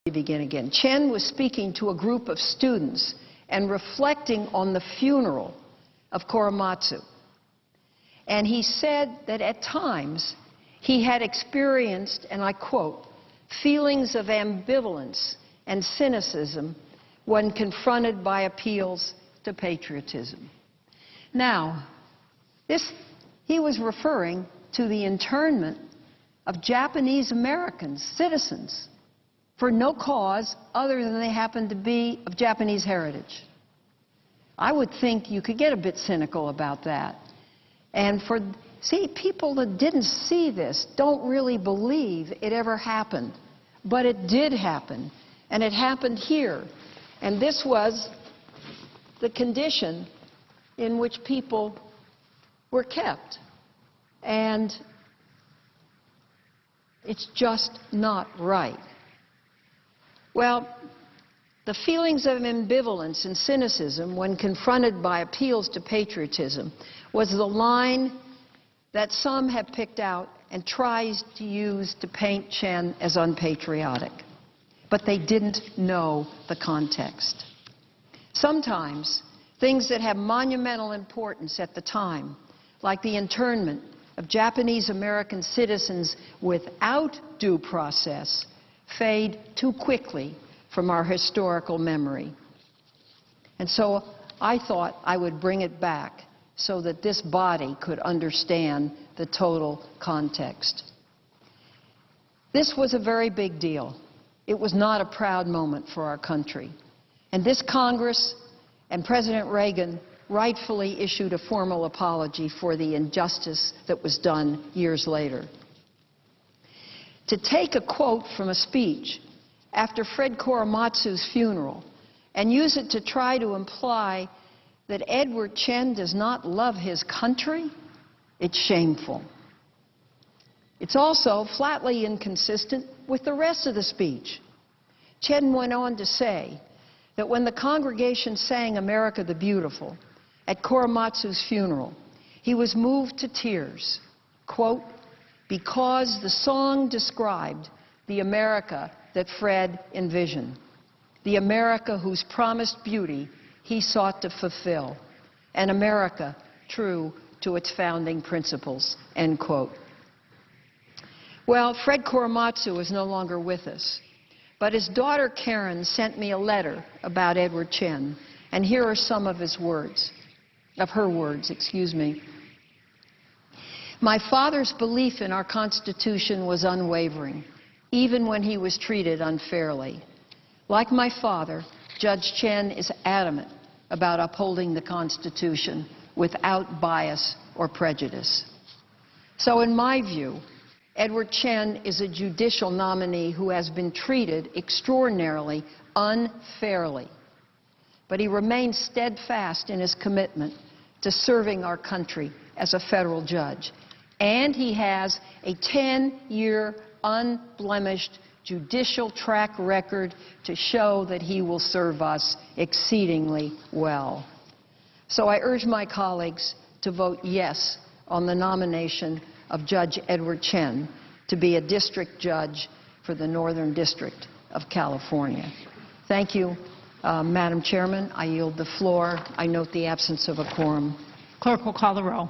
begin again. Chen was speaking to a group of students and reflecting on the funeral of Korematsu. And he said that at times he had experienced, and I quote, feelings of ambivalence and cynicism when confronted by appeals to patriotism. Now, he was referring to the internment of Japanese Americans, citizens, for no cause other than they happened to be of Japanese heritage. I would think you could get a bit cynical about that. And people that didn't see this don't really believe it ever happened. But it did happen, and it happened here. And this was the condition in which people were kept. And it's just not right. Well, the feelings of ambivalence and cynicism when confronted by appeals to patriotism was the line that some have picked out and tries to use to paint Chen as unpatriotic. But they didn't know the context. Sometimes, things that have monumental importance at the time, like the internment of Japanese American citizens without due process, fade too quickly from our historical memory. And so I thought I would bring it back so that this body could understand the total context. This was a very big deal. It was not a proud moment for our country. And this Congress and President Reagan rightfully issued a formal apology for the injustice that was done years later. To take a quote from a speech after Fred Korematsu's funeral and use it to try to imply that Edward Chen does not love his country, it's shameful. It's also flatly inconsistent with the rest of the speech. Chen went on to say that when the congregation sang America the Beautiful at Korematsu's funeral, he was moved to tears, quote, because the song described the America that Fred envisioned, the America whose promised beauty he sought to fulfill, an America true to its founding principles, end quote. Well, Fred Korematsu is no longer with us, but his daughter Karen sent me a letter about Edward Chen, and here are some of her words. My father's belief in our Constitution was unwavering, even when he was treated unfairly. Like my father, Judge Chen is adamant about upholding the Constitution without bias or prejudice. So in my view, Edward Chen is a judicial nominee who has been treated extraordinarily unfairly. But he remains steadfast in his commitment to serving our country as a federal judge. And he has a 10-year unblemished judicial track record to show that he will serve us exceedingly well. So I urge my colleagues to vote yes on the nomination of Judge Edward Chen to be a district judge for the Northern District of California. Thank you, Madam Chairman. I yield the floor. I note the absence of a quorum. Clerk will call the roll.